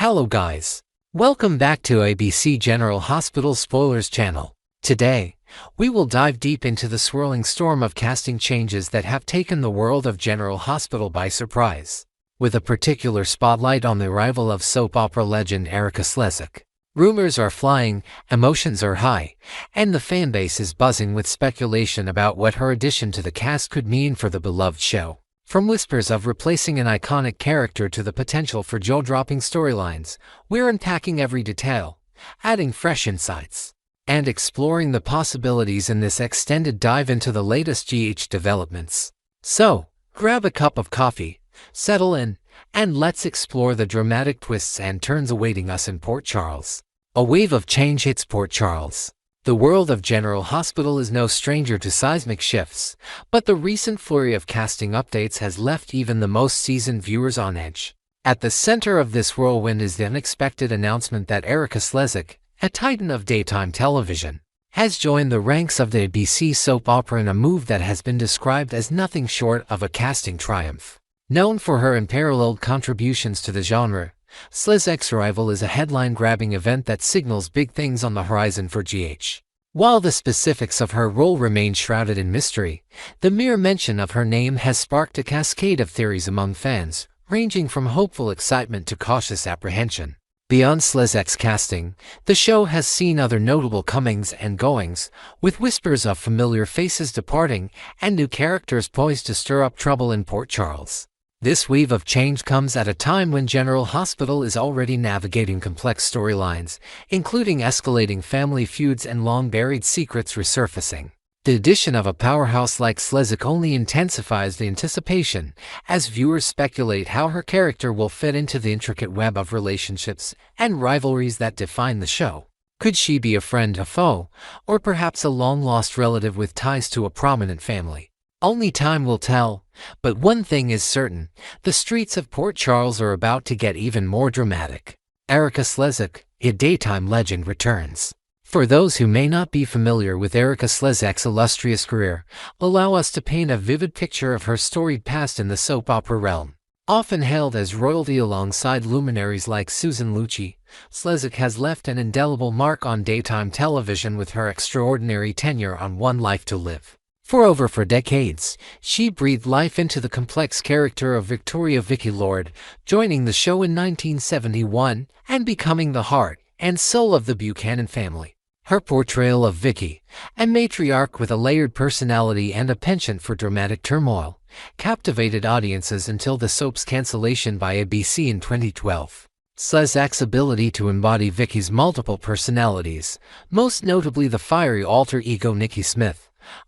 Hello guys. Welcome back to ABC General Hospital Spoilers channel. Today, we will dive deep into the swirling storm of casting changes that have taken the world of General Hospital by surprise, with a particular spotlight on the arrival of soap opera legend Erika Slesak. Rumors are flying, emotions are high, and the fanbase is buzzing with speculation about what her addition to the cast could mean for the beloved show. From whispers of replacing an iconic character to the potential for jaw-dropping storylines, we're unpacking every detail, adding fresh insights, and exploring the possibilities in this extended dive into the latest GH developments. So, grab a cup of coffee, settle in, and let's explore the dramatic twists and turns awaiting us in Port Charles. A wave of change hits Port Charles. The world of General Hospital is no stranger to seismic shifts, but the recent flurry of casting updates has left even the most seasoned viewers on edge. At the center of this whirlwind is the unexpected announcement that Erika Slesak, a titan of daytime television, has joined the ranks of the ABC soap opera in a move that has been described as nothing short of a casting triumph. Known for her unparalleled contributions to the genre, Slesak's arrival is a headline-grabbing event that signals big things on the horizon for GH. While the specifics of her role remain shrouded in mystery, the mere mention of her name has sparked a cascade of theories among fans, ranging from hopeful excitement to cautious apprehension. Beyond Slesak's casting, the show has seen other notable comings and goings, with whispers of familiar faces departing and new characters poised to stir up trouble in Port Charles. This weave of change comes at a time when General Hospital is already navigating complex storylines, including escalating family feuds and long-buried secrets resurfacing. The addition of a powerhouse like Slesak only intensifies the anticipation, as viewers speculate how her character will fit into the intricate web of relationships and rivalries that define the show. Could she be a friend, a foe, or perhaps a long-lost relative with ties to a prominent family? Only time will tell, but one thing is certain, the streets of Port Charles are about to get even more dramatic. Erika Slesak, a daytime legend, returns. For those who may not be familiar with Erika Slesak's illustrious career, allow us to paint a vivid picture of her storied past in the soap opera realm. Often hailed as royalty alongside luminaries like Susan Lucci, Slesak has left an indelible mark on daytime television with her extraordinary tenure on One Life to Live. For over 4 decades, she breathed life into the complex character of Victoria Vicky Lord, joining the show in 1971 and becoming the heart and soul of the Buchanan family. Her portrayal of Vicky, a matriarch with a layered personality and a penchant for dramatic turmoil, captivated audiences until the soap's cancellation by ABC in 2012. Slesak's ability to embody Vicky's multiple personalities, most notably the fiery alter ego Nikki Smith,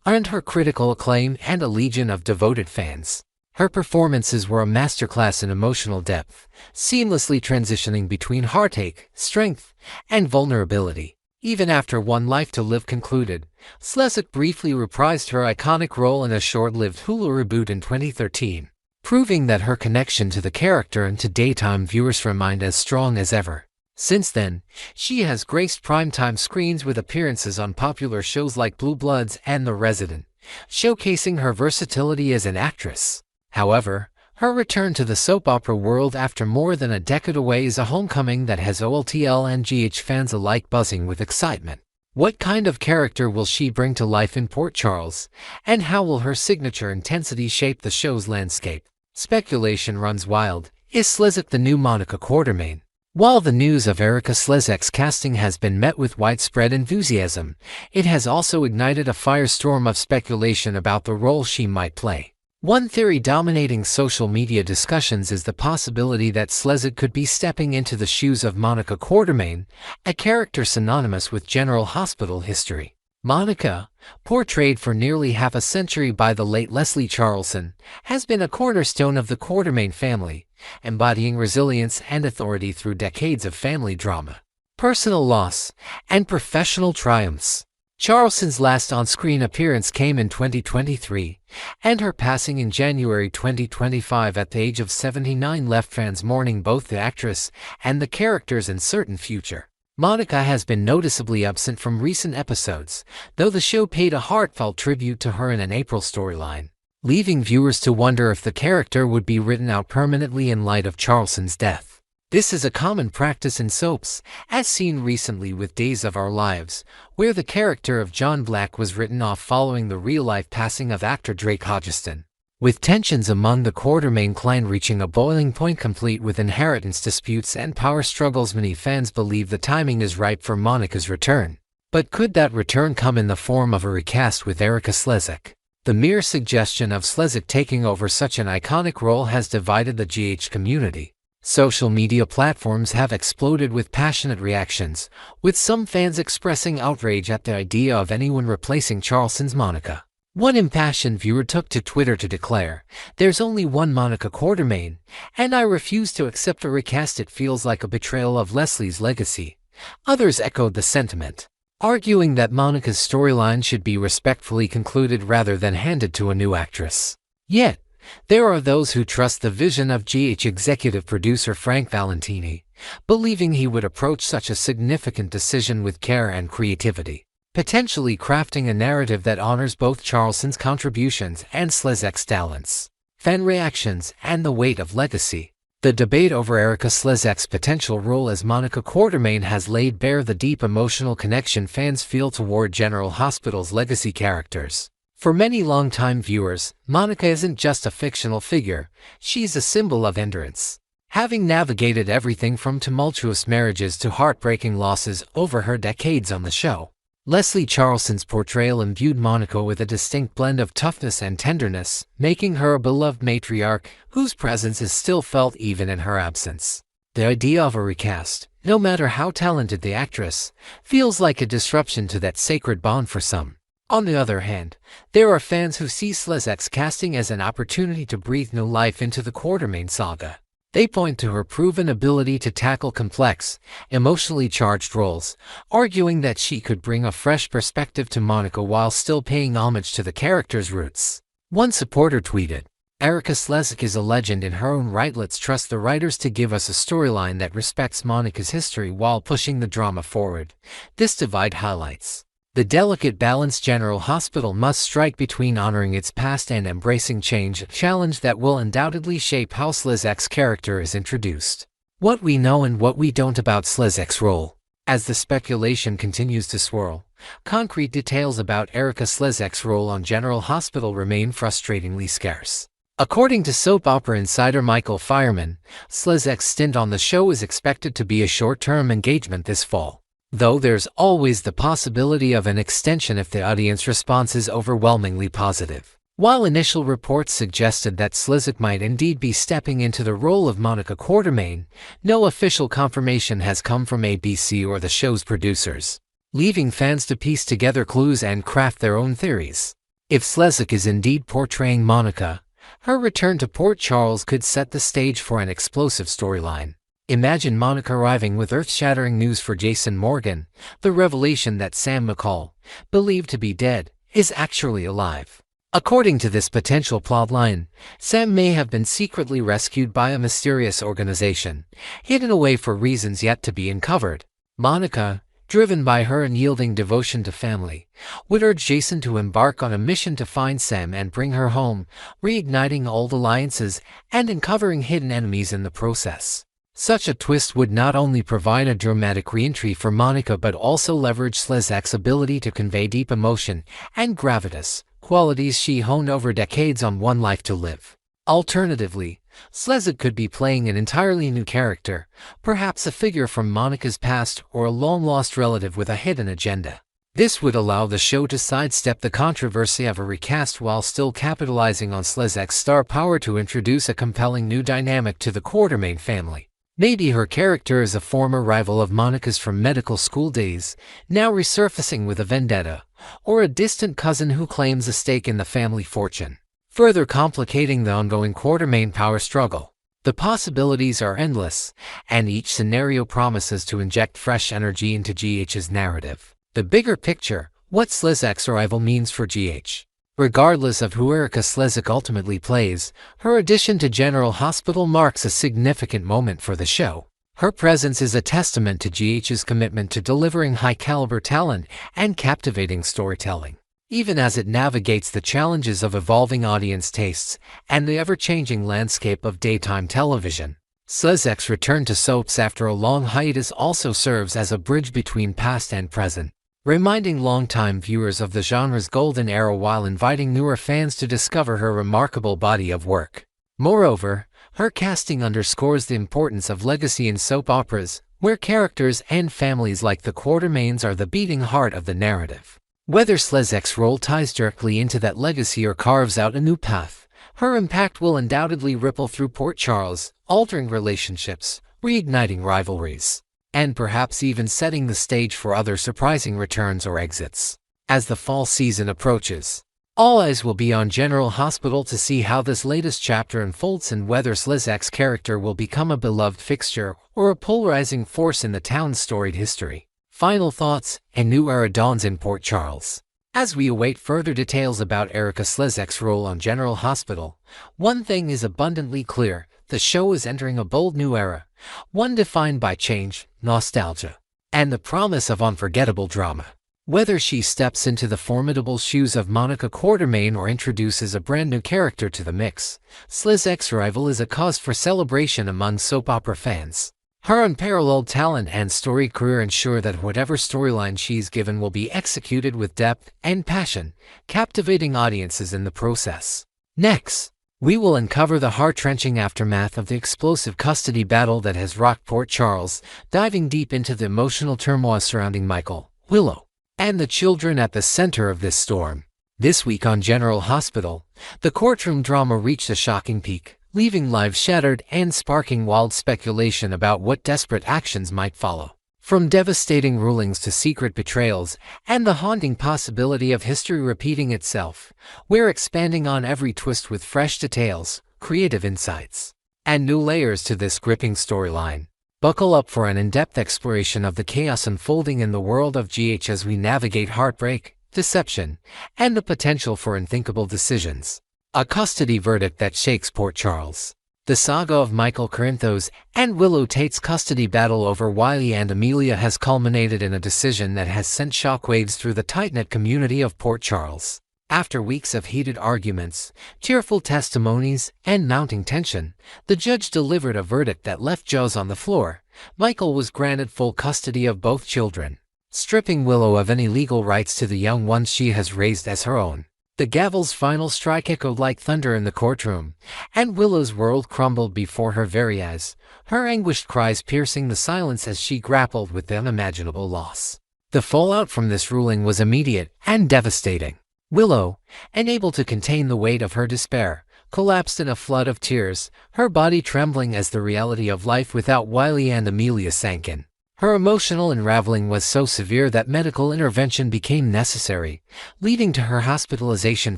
earned her critical acclaim and a legion of devoted fans. Her performances were a masterclass in emotional depth, seamlessly transitioning between heartache, strength, and vulnerability. Even after One Life to Live concluded, Slesak briefly reprised her iconic role in a short-lived Hulu reboot in 2013, proving that her connection to the character and to daytime viewers remained as strong as ever. Since then, she has graced primetime screens with appearances on popular shows like Blue Bloods and The Resident, showcasing her versatility as an actress. However, her return to the soap opera world after more than a decade away is a homecoming that has OLTL and GH fans alike buzzing with excitement. What kind of character will she bring to life in Port Charles, and how will her signature intensity shape the show's landscape? Speculation runs wild. Is Slesak the new Monica Quartermaine? While the news of Erika Slesak's casting has been met with widespread enthusiasm, it has also ignited a firestorm of speculation about the role she might play. One theory dominating social media discussions is the possibility that Slesak could be stepping into the shoes of Monica Quartermaine, a character synonymous with General Hospital history. Monica, portrayed for nearly half a century by the late Leslie Charleson, has been a cornerstone of the Quartermaine family, embodying resilience and authority through decades of family drama, personal loss, and professional triumphs. Charleson's last on-screen appearance came in 2023, and her passing in January 2025 at the age of 79 left fans mourning both the actress and the character's uncertain future. Monica has been noticeably absent from recent episodes, though the show paid a heartfelt tribute to her in an April storyline, leaving viewers to wonder if the character would be written out permanently in light of Charleson's death. This is a common practice in soaps, as seen recently with Days of Our Lives, where the character of John Black was written off following the real-life passing of actor Drake Hodgeston. With tensions among the Quartermaine clan reaching a boiling point complete with inheritance disputes and power struggles, many fans believe the timing is ripe for Monica's return. But could that return come in the form of a recast with Erika Slesak? The mere suggestion of Slesak taking over such an iconic role has divided the GH community. Social media platforms have exploded with passionate reactions, with some fans expressing outrage at the idea of anyone replacing Charleston's Monica. One impassioned viewer took to Twitter to declare, "There's only one Monica Quartermaine, and I refuse to accept a recast. It feels like a betrayal of Leslie's legacy." Others echoed the sentiment, arguing that Monica's storyline should be respectfully concluded rather than handed to a new actress. Yet, there are those who trust the vision of GH executive producer Frank Valentini, believing he would approach such a significant decision with care and creativity, potentially crafting a narrative that honors both Charleston's contributions and Slesak's talents. Fan reactions and the weight of legacy. The debate over Erika Slesak's potential role as Monica Quartermaine has laid bare the deep emotional connection fans feel toward General Hospital's legacy characters. For many longtime viewers, Monica isn't just a fictional figure, she's a symbol of endurance. Having navigated everything from tumultuous marriages to heartbreaking losses over her decades on the show, Leslie Charleston's portrayal imbued Monica with a distinct blend of toughness and tenderness, making her a beloved matriarch whose presence is still felt even in her absence. The idea of a recast, no matter how talented the actress, feels like a disruption to that sacred bond for some. On the other hand, there are fans who see Slesak's casting as an opportunity to breathe new life into the Quartermaine saga. They point to her proven ability to tackle complex, emotionally charged roles, arguing that she could bring a fresh perspective to Monica while still paying homage to the character's roots. One supporter tweeted, "Erika Slesak is a legend in her own right. Let's trust the writers to give us a storyline that respects Monica's history while pushing the drama forward." This divide highlights the delicate balance General Hospital must strike between honoring its past and embracing change, a challenge that will undoubtedly shape how Slesak's character is introduced. What we know and what we don't about Slesak's role. As the speculation continues to swirl, concrete details about Erika Slesak's role on General Hospital remain frustratingly scarce. According to soap opera insider Michael Fireman, Slesak's stint on the show is expected to be a short-term engagement this fall, though there's always the possibility of an extension if the audience response is overwhelmingly positive. While initial reports suggested that Slesak might indeed be stepping into the role of Monica Quartermaine, no official confirmation has come from ABC or the show's producers, leaving fans to piece together clues and craft their own theories. If Slesak is indeed portraying Monica, her return to Port Charles could set the stage for an explosive storyline. Imagine Monica arriving with earth-shattering news for Jason Morgan, the revelation that Sam McCall, believed to be dead, is actually alive. According to this potential plotline, Sam may have been secretly rescued by a mysterious organization, hidden away for reasons yet to be uncovered. Monica, driven by her unyielding devotion to family, would urge Jason to embark on a mission to find Sam and bring her home, reigniting old alliances and uncovering hidden enemies in the process. Such a twist would not only provide a dramatic re-entry for Monica but also leverage Slesak's ability to convey deep emotion and gravitas, qualities she honed over decades on One Life to Live. Alternatively, Slesak could be playing an entirely new character, perhaps a figure from Monica's past or a long-lost relative with a hidden agenda. This would allow the show to sidestep the controversy of a recast while still capitalizing on Slesak's star power to introduce a compelling new dynamic to the Quartermaine family. Maybe her character is a former rival of Monica's from medical school days, now resurfacing with a vendetta, or a distant cousin who claims a stake in the family fortune, further complicating the ongoing Quartermaine power struggle. The possibilities are endless, and each scenario promises to inject fresh energy into GH's narrative. The bigger picture, what Slesak's arrival means for GH. Regardless of who Erika Slesak ultimately plays, her addition to General Hospital marks a significant moment for the show. Her presence is a testament to GH's commitment to delivering high-caliber talent and captivating storytelling, even as it navigates the challenges of evolving audience tastes and the ever-changing landscape of daytime television. Slesak's return to soaps after a long hiatus also serves as a bridge between past and present, reminding longtime viewers of the genre's golden era while inviting newer fans to discover her remarkable body of work. Moreover, her casting underscores the importance of legacy in soap operas, where characters and families like the Quartermaines are the beating heart of the narrative. Whether Slesak's role ties directly into that legacy or carves out a new path, her impact will undoubtedly ripple through Port Charles, altering relationships, reigniting rivalries, and perhaps even setting the stage for other surprising returns or exits. As the fall season approaches, all eyes will be on General Hospital to see how this latest chapter unfolds and whether Slesak's character will become a beloved fixture or a polarizing force in the town's storied history. Final thoughts: a new era dawns in Port Charles. As we await further details about Erika Slesak's role on General Hospital, one thing is abundantly clear: the show is entering a bold new era, one defined by change, nostalgia, and the promise of unforgettable drama. Whether she steps into the formidable shoes of Monica Quartermaine or introduces a brand new character to the mix, Slesak's arrival is a cause for celebration among soap opera fans. Her unparalleled talent and storied career ensure that whatever storyline she's given will be executed with depth and passion, captivating audiences in the process. Next, we will uncover the heart-wrenching aftermath of the explosive custody battle that has rocked Port Charles, diving deep into the emotional turmoil surrounding Michael, Willow, and the children at the center of this storm. This week on General Hospital, the courtroom drama reached a shocking peak, leaving lives shattered and sparking wild speculation about what desperate actions might follow. From devastating rulings to secret betrayals and the haunting possibility of history repeating itself, we're expanding on every twist with fresh details, creative insights, and new layers to this gripping storyline. Buckle up for an in-depth exploration of the chaos unfolding in the world of GH as we navigate heartbreak, deception, and the potential for unthinkable decisions. A custody verdict that shakes Port Charles. The saga of Michael Corinthos and Willow Tate's custody battle over Wiley and Amelia has culminated in a decision that has sent shockwaves through the tight-knit community of Port Charles. After weeks of heated arguments, tearful testimonies, and mounting tension, the judge delivered a verdict that left jaws on the floor. Michael was granted full custody of both children, stripping Willow of any legal rights to the young ones she has raised as her own. The gavel's final strike echoed like thunder in the courtroom, and Willow's world crumbled before her very eyes, her anguished cries piercing the silence as she grappled with the unimaginable loss. The fallout from this ruling was immediate and devastating. Willow, unable to contain the weight of her despair, collapsed in a flood of tears, her body trembling as the reality of life without Wiley and Amelia sank in. Her emotional unraveling was so severe that medical intervention became necessary, leading to her hospitalization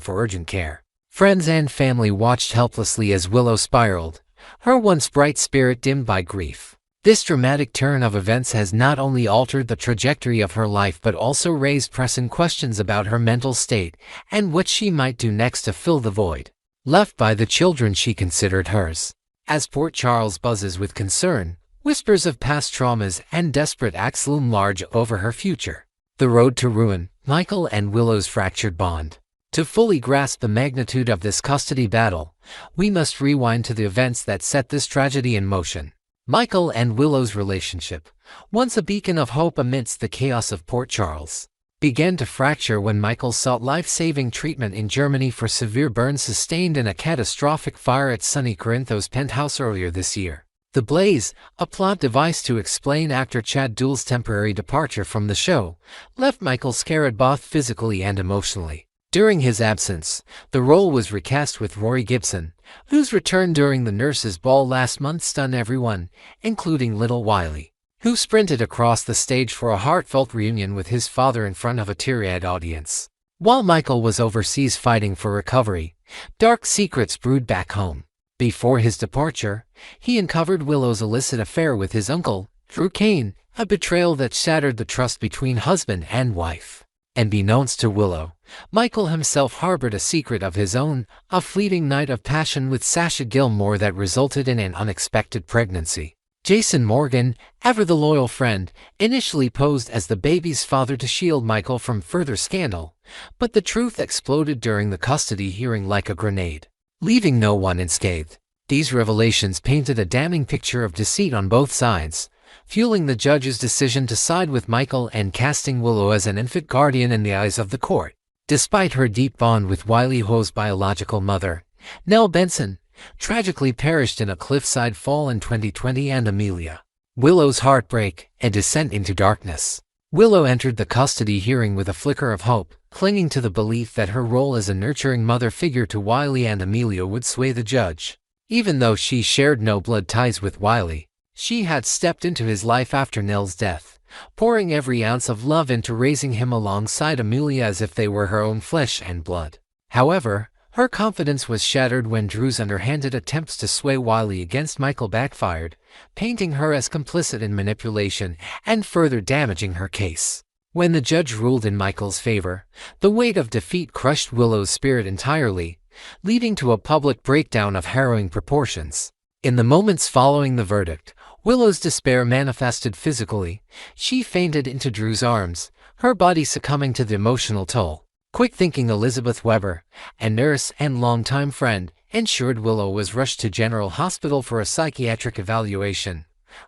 for urgent care. Friends and family watched helplessly as Willow spiraled, her once bright spirit dimmed by grief. This dramatic turn of events has not only altered the trajectory of her life but also raised pressing questions about her mental state and what she might do next to fill the void left by the children she considered hers. As Port Charles buzzes with concern, whispers of past traumas and desperate acts loom large over her future. The road to ruin, Michael and Willow's fractured bond. To fully grasp the magnitude of this custody battle, we must rewind to the events that set this tragedy in motion. Michael and Willow's relationship, once a beacon of hope amidst the chaos of Port Charles, began to fracture when Michael sought life-saving treatment in Germany for severe burns sustained in a catastrophic fire at Sonny Corinthos' penthouse earlier this year. The blaze, a plot device to explain actor Chad Duell's temporary departure from the show, left Michael scarred both physically and emotionally. During his absence, the role was recast with Rory Gibson, whose return during the Nurses' Ball last month stunned everyone, including little Wiley, who sprinted across the stage for a heartfelt reunion with his father in front of a teary-eyed audience. While Michael was overseas fighting for recovery, dark secrets brewed back home. Before his departure, he uncovered Willow's illicit affair with his uncle, Drew Kane, a betrayal that shattered the trust between husband and wife. Unbeknownst to Willow, Michael himself harbored a secret of his own, a fleeting night of passion with Sasha Gilmore that resulted in an unexpected pregnancy. Jason Morgan, ever the loyal friend, initially posed as the baby's father to shield Michael from further scandal, but the truth exploded during the custody hearing like a grenade, leaving no one unscathed. These revelations painted a damning picture of deceit on both sides, fueling the judge's decision to side with Michael and casting Willow as an infant guardian in the eyes of the court. Despite her deep bond with Wiley Ho's biological mother, Nell Benson, tragically perished in a cliffside fall in 2020, and Amelia. Willow's heartbreak, a descent into darkness. Willow entered the custody hearing with a flicker of hope, clinging to the belief that her role as a nurturing mother figure to Wiley and Amelia would sway the judge. Even though she shared no blood ties with Wiley, she had stepped into his life after Nell's death, pouring every ounce of love into raising him alongside Amelia as if they were her own flesh and blood. However, her confidence was shattered when Drew's underhanded attempts to sway Wiley against Michael backfired, painting her as complicit in manipulation and further damaging her case. When the judge ruled in Michael's favor, the weight of defeat crushed Willow's spirit entirely, leading to a public breakdown of harrowing proportions. In the moments following the verdict, Willow's despair manifested physically. She fainted into Drew's arms, her body succumbing to the emotional toll. Quick-thinking Elizabeth Weber, a nurse and longtime friend, ensured Willow was rushed to General Hospital for a psychiatric evaluation,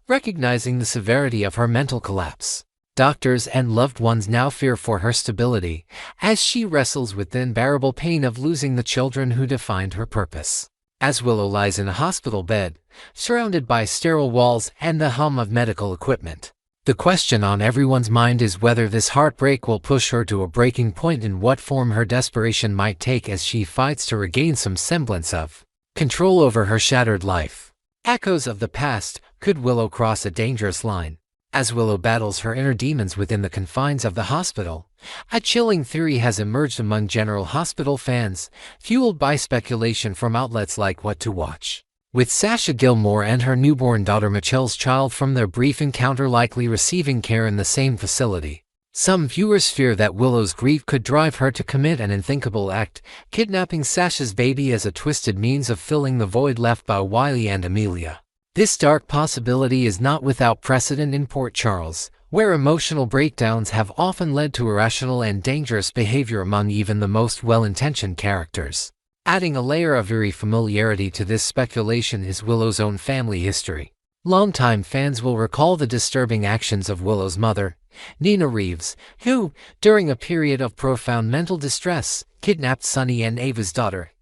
recognizing the severity of her mental collapse. Doctors and loved ones now fear for her stability, as she wrestles with the unbearable pain of losing the children who defined her purpose. As Willow lies in a hospital bed, surrounded by sterile walls and the hum of medical equipment, the question on everyone's mind is whether this heartbreak will push her to a breaking point and what form her desperation might take as she fights to regain some semblance of control over her shattered life. Echoes of the past. Could Willow cross a dangerous line? As Willow battles her inner demons within the confines of the hospital, a chilling theory has emerged among General Hospital fans, fueled by speculation from outlets like What to Watch. With Sasha Gilmore and her newborn daughter Michelle's child from their brief encounter likely receiving care in the same facility, some viewers fear that Willow's grief could drive her to commit an unthinkable act, kidnapping Sasha's baby as a twisted means of filling the void left by Wiley and Amelia. This dark possibility is not without precedent in Port Charles, where emotional breakdowns have often led to irrational and dangerous behavior among even the most well-intentioned characters. Adding a layer of eerie familiarity to this speculation is Willow's own family history. Longtime fans will recall the disturbing actions of Willow's mother, Nina Reeves, who, during a period of profound mental distress, kidnapped Sonny and Ava's daughter,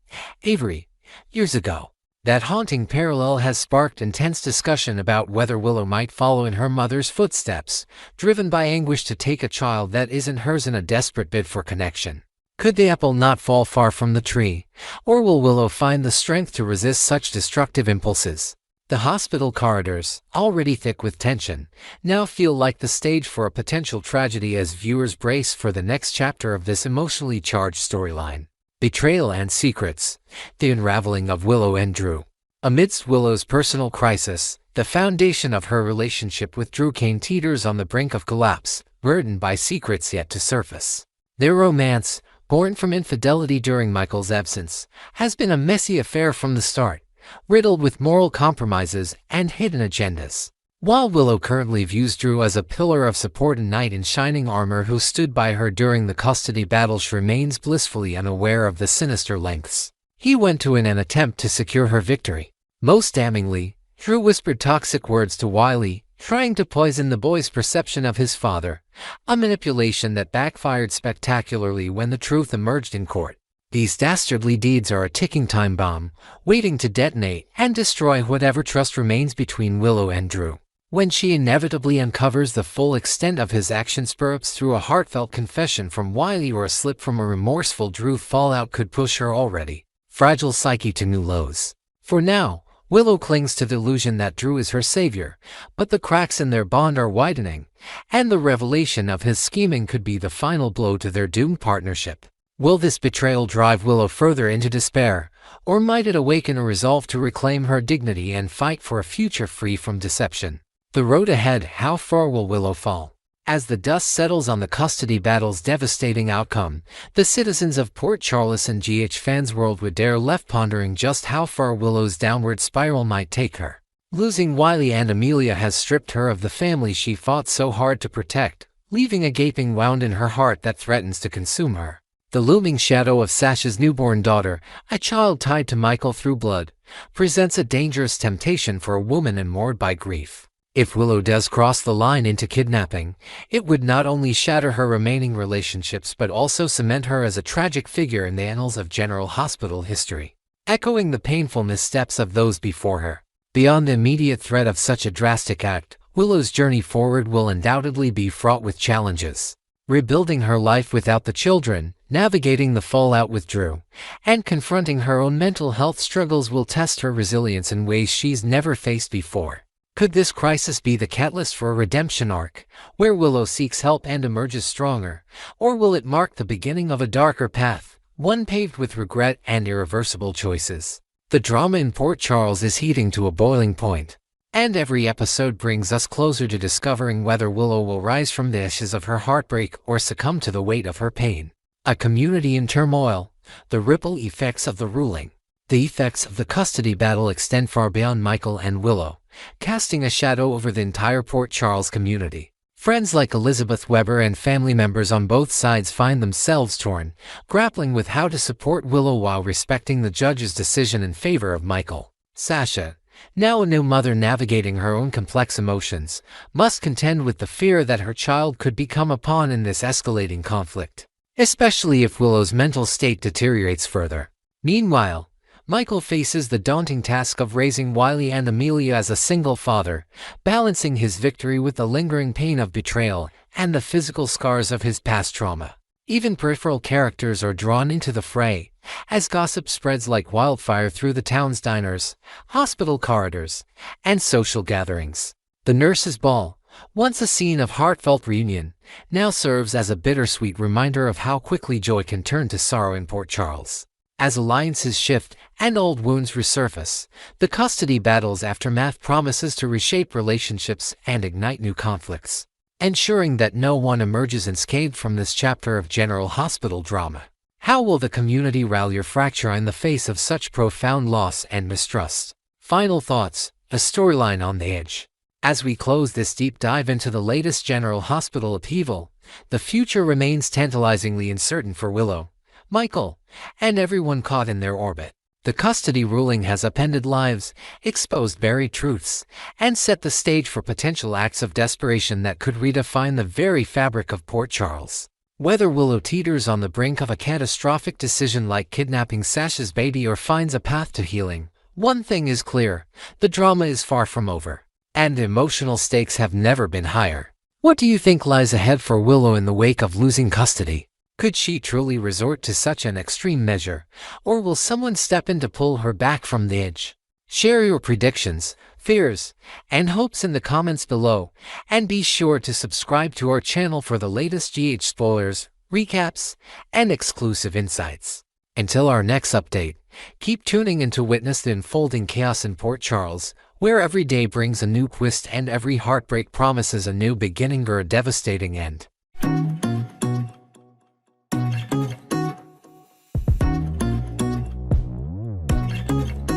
Avery, years ago. That haunting parallel has sparked intense discussion about whether Willow might follow in her mother's footsteps, driven by anguish to take a child that isn't hers in a desperate bid for connection. Could the apple not fall far from the tree, or will Willow find the strength to resist such destructive impulses? The hospital corridors, already thick with tension, now feel like the stage for a potential tragedy as viewers brace for the next chapter of this emotionally charged storyline. Betrayal and secrets. The unraveling of Willow and Drew. Amidst Willow's personal crisis, the foundation of her relationship with Drew Kane teeters on the brink of collapse, burdened by secrets yet to surface. Their romance, born from infidelity during Michael's absence, has been a messy affair from the start, riddled with moral compromises and hidden agendas. While Willow currently views Drew as a pillar of support and knight in shining armor who stood by her during the custody battle, she remains blissfully unaware of the sinister lengths he went to in an attempt to secure her victory. Most damningly, Drew whispered toxic words to Wiley, trying to poison the boy's perception of his father, a manipulation that backfired spectacularly when the truth emerged in court. These dastardly deeds are a ticking time bomb, waiting to detonate and destroy whatever trust remains between Willow and Drew. When she inevitably uncovers the full extent of his actions, perhaps through a heartfelt confession from Wiley or a slip from a remorseful Drew, fallout could push her already fragile psyche to new lows. For now, Willow clings to the illusion that Drew is her savior, but the cracks in their bond are widening, and the revelation of his scheming could be the final blow to their doomed partnership. Will this betrayal drive Willow further into despair, or might it awaken a resolve to reclaim her dignity and fight for a future free from deception? The road ahead. How far will Willow fall? As the dust settles on the custody battle's devastating outcome, the citizens of Port Charles and GH fans worldwide are left pondering just how far Willow's downward spiral might take her. Losing Wiley and Amelia has stripped her of the family she fought so hard to protect, leaving a gaping wound in her heart that threatens to consume her. The looming shadow of Sasha's newborn daughter, a child tied to Michael through blood, presents a dangerous temptation for a woman marred by grief. If Willow does cross the line into kidnapping, it would not only shatter her remaining relationships but also cement her as a tragic figure in the annals of General Hospital history, echoing the painful missteps of those before her. Beyond the immediate threat of such a drastic act, Willow's journey forward will undoubtedly be fraught with challenges. Rebuilding her life without the children, navigating the fallout with Drew, and confronting her own mental health struggles will test her resilience in ways she's never faced before. Could this crisis be the catalyst for a redemption arc, where Willow seeks help and emerges stronger, or will it mark the beginning of a darker path, one paved with regret and irreversible choices? The drama in Port Charles is heating to a boiling point, and every episode brings us closer to discovering whether Willow will rise from the ashes of her heartbreak or succumb to the weight of her pain. A community in turmoil, the ripple effects of the ruling. The effects of the custody battle extend far beyond Michael and Willow, casting a shadow over the entire Port Charles community. Friends like Elizabeth Weber and family members on both sides find themselves torn, grappling with how to support Willow while respecting the judge's decision in favor of Michael. Sasha, now a new mother navigating her own complex emotions, must contend with the fear that her child could become a pawn in this escalating conflict, especially if Willow's mental state deteriorates further. Meanwhile, Michael faces the daunting task of raising Wiley and Amelia as a single father, balancing his victory with the lingering pain of betrayal and the physical scars of his past trauma. Even peripheral characters are drawn into the fray, as gossip spreads like wildfire through the town's diners, hospital corridors, and social gatherings. The nurse's ball, once a scene of heartfelt reunion, now serves as a bittersweet reminder of how quickly joy can turn to sorrow in Port Charles. As alliances shift and old wounds resurface, the custody battle's aftermath promises to reshape relationships and ignite new conflicts, ensuring that no one emerges unscathed from this chapter of General Hospital drama. How will the community rally or fracture in the face of such profound loss and mistrust? Final thoughts, a storyline on the edge. As we close this deep dive into the latest General Hospital upheaval, the future remains tantalizingly uncertain for Willow, Michael, and everyone caught in their orbit. The custody ruling has upended lives, exposed buried truths, and set the stage for potential acts of desperation that could redefine the very fabric of Port Charles. Whether Willow teeters on the brink of a catastrophic decision like kidnapping Sasha's baby or finds a path to healing, one thing is clear: the drama is far from over, and the emotional stakes have never been higher. What do you think lies ahead for Willow in the wake of losing custody? Could she truly resort to such an extreme measure, or will someone step in to pull her back from the edge? Share your predictions, fears, and hopes in the comments below, and be sure to subscribe to our channel for the latest GH spoilers, recaps, and exclusive insights. Until our next update, keep tuning in to witness the unfolding chaos in Port Charles, where every day brings a new twist and every heartbreak promises a new beginning or a devastating end.